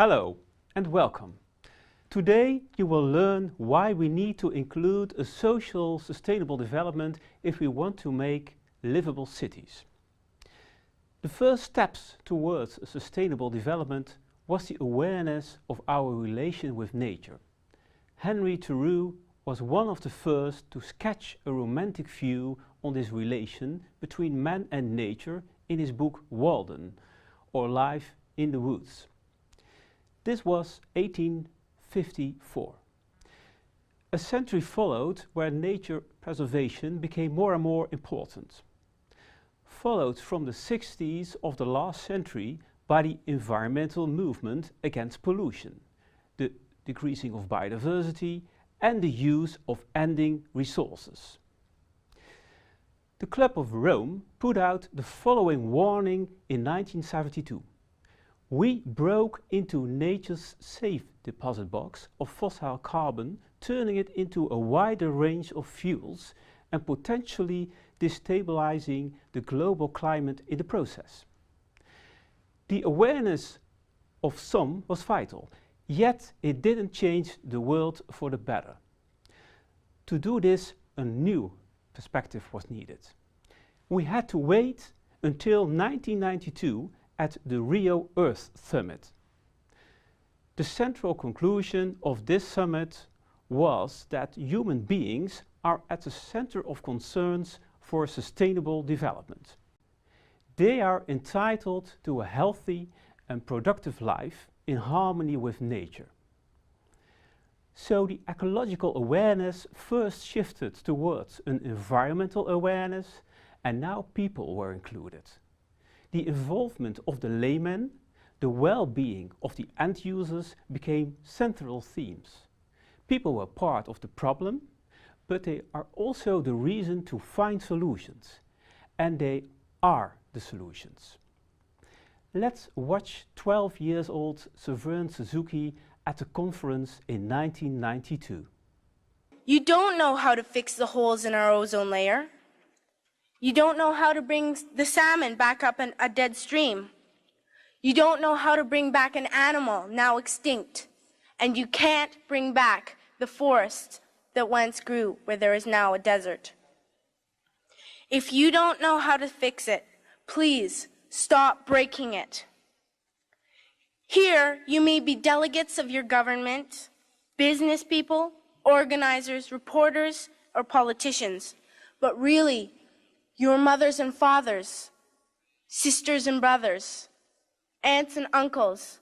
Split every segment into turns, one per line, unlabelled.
Hello and welcome. Today you will learn why we need to include a social sustainable development if we want to make livable cities. The first steps towards a sustainable development was the awareness of our relation with nature. Henry Thoreau was one of the first to sketch a romantic view on this relation between man and nature in his book Walden, or Life in the Woods. This was 1854. A century followed where nature preservation became more and more important, followed from the 60s of the last century by the environmental movement against pollution, the decreasing of biodiversity and the use of ending resources. The Club of Rome put out the following warning in 1972. We broke into nature's safe deposit box of fossil carbon, turning it into a wider range of fuels and potentially destabilizing the global climate in the process. The awareness of some was vital, yet it didn't change the world for the better. To do this, a new perspective was needed. We had to wait until 1992 at the Rio Earth Summit. The central conclusion of this summit was that human beings are at the center of concerns for sustainable development. They are entitled to a healthy and productive life in harmony with nature. So the ecological awareness first shifted towards an environmental awareness, and now people were included. The involvement of the layman, the well-being of the end users became central themes. People were part of the problem, but they are also the reason to find solutions, and they are the solutions. Let's watch 12-year-old Severn Suzuki at the conference in 1992.
You don't know how to fix the holes in our ozone layer. You don't know how to bring the salmon back up in a dead stream. You don't know how to bring back an animal now extinct. And you can't bring back the forest that once grew where there is now a desert. If you don't know how to fix it, please stop breaking it. Here, you may be delegates of your government, business people, organizers, reporters, or politicians, but really, your mothers and fathers, sisters and brothers, aunts and uncles,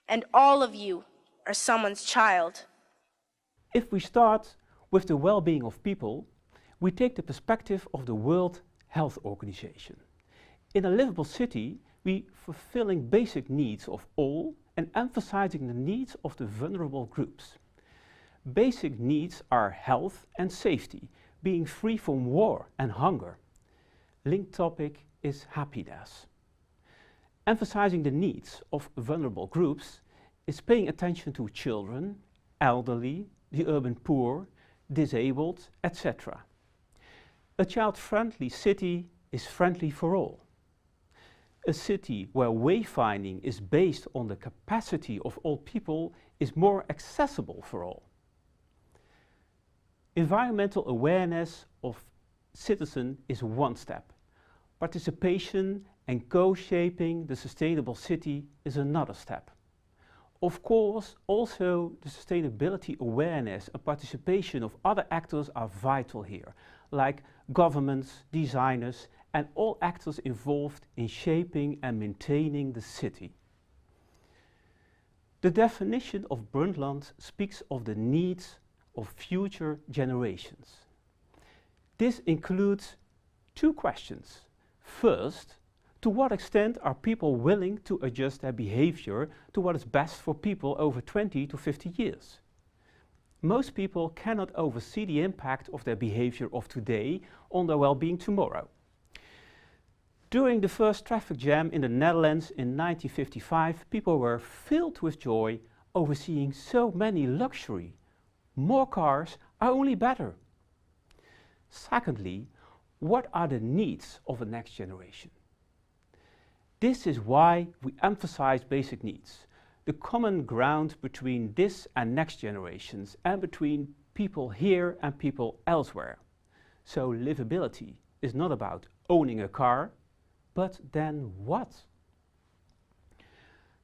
and all of you are someone's child.
If we start with the well-being of people, we take the perspective of the World Health Organization. In a livable city, we fulfilling basic needs of all and emphasizing the needs of the vulnerable groups. Basic needs are health and safety, being free from war and hunger. Linked topic is happiness. Emphasizing the needs of vulnerable groups is paying attention to children, elderly, the urban poor, disabled, etc. A child-friendly city is friendly for all. A city where wayfinding is based on the capacity of all people is more accessible for all. Environmental awareness of citizens is one step. Participation and co-shaping the sustainable city is another step. Of course, also the sustainability awareness and participation of other actors are vital here, like governments, designers, and all actors involved in shaping and maintaining the city. The definition of Brundtland speaks of the needs of future generations. This includes two questions. First, to what extent are people willing to adjust their behavior to what is best for people over 20 to 50 years? Most people cannot oversee the impact of their behavior of today on their well-being tomorrow. During the first traffic jam in the Netherlands in 1955, people were filled with joy over seeing so many luxury. More cars are only better. Secondly, what are the needs of the next generation? This is why we emphasize basic needs. the common ground between this and next generations and between people here and people elsewhere. So livability is not about owning a car, but then what?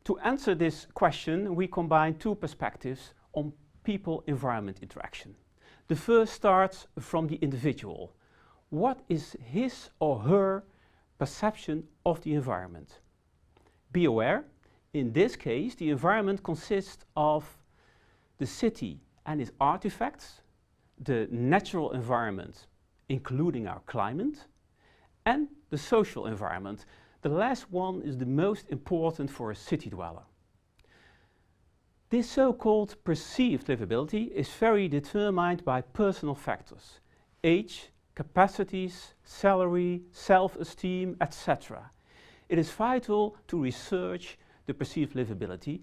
To answer this question, we combine two perspectives on people-environment interaction. The first starts from the individual. What is his or her perception of the environment? Be aware, in this case, the environment consists of the city and its artifacts, the natural environment, including our climate, and the social environment. The last one is the most important for a city dweller. This so-called perceived livability is very determined by personal factors: age, capacities, salary, self-esteem, etc. It is vital to research the perceived livability,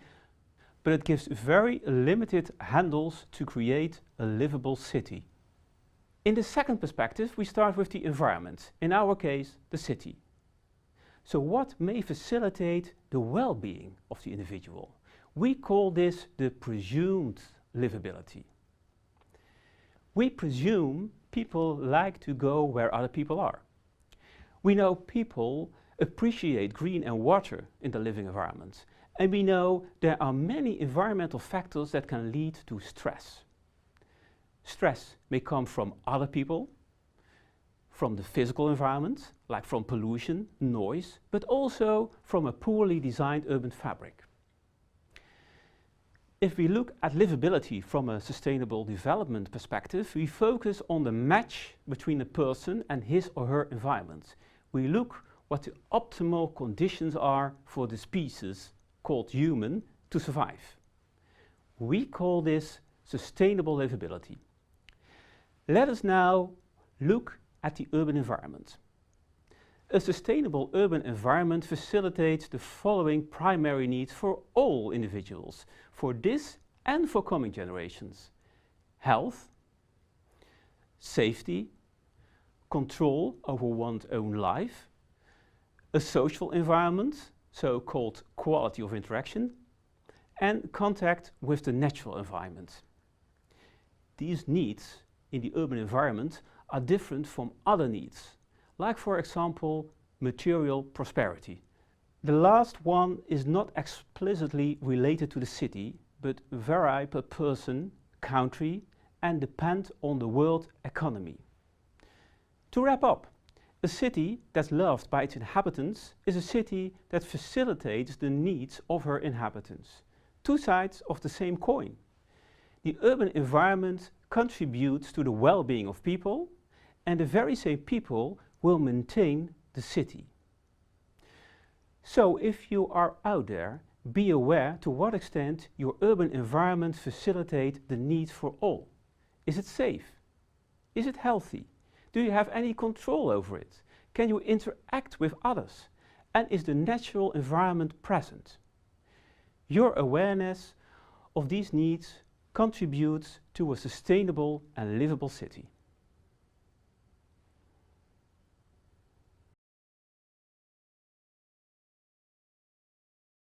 but it gives very limited handles to create a livable city. In the second perspective, we start with the environment, in our case, the city. So what may facilitate the well-being of the individual? We call this the presumed livability. We presume people like to go where other people are. We know people appreciate green and water in the living environment, and we know there are many environmental factors that can lead to stress. Stress may come from other people, from the physical environment, like from pollution, noise, but also from a poorly designed urban fabric. If we look at livability from a sustainable development perspective, we focus on the match between a person and his or her environment. We look what the optimal conditions are for the species, called human, to survive. We call this sustainable livability. Let us now look at the urban environment. A sustainable urban environment facilitates the following primary needs for all individuals, for this and for coming generations: health, safety, control over one's own life, a social environment, so-called quality of interaction, and contact with the natural environment. These needs in the urban environment are different from other needs, like for example, material prosperity. The last one is not explicitly related to the city, but vary per person, country, and depend on the world economy. To wrap up, a city that's loved by its inhabitants is a city that facilitates the needs of her inhabitants. Two sides of the same coin. The urban environment contributes to the well-being of people, and the very same people will maintain the city. So if you are out there, be aware to what extent your urban environment facilitates the needs for all. Is it safe? Is it healthy? Do you have any control over it? Can you interact with others? And is the natural environment present? Your awareness of these needs contributes to a sustainable and livable city.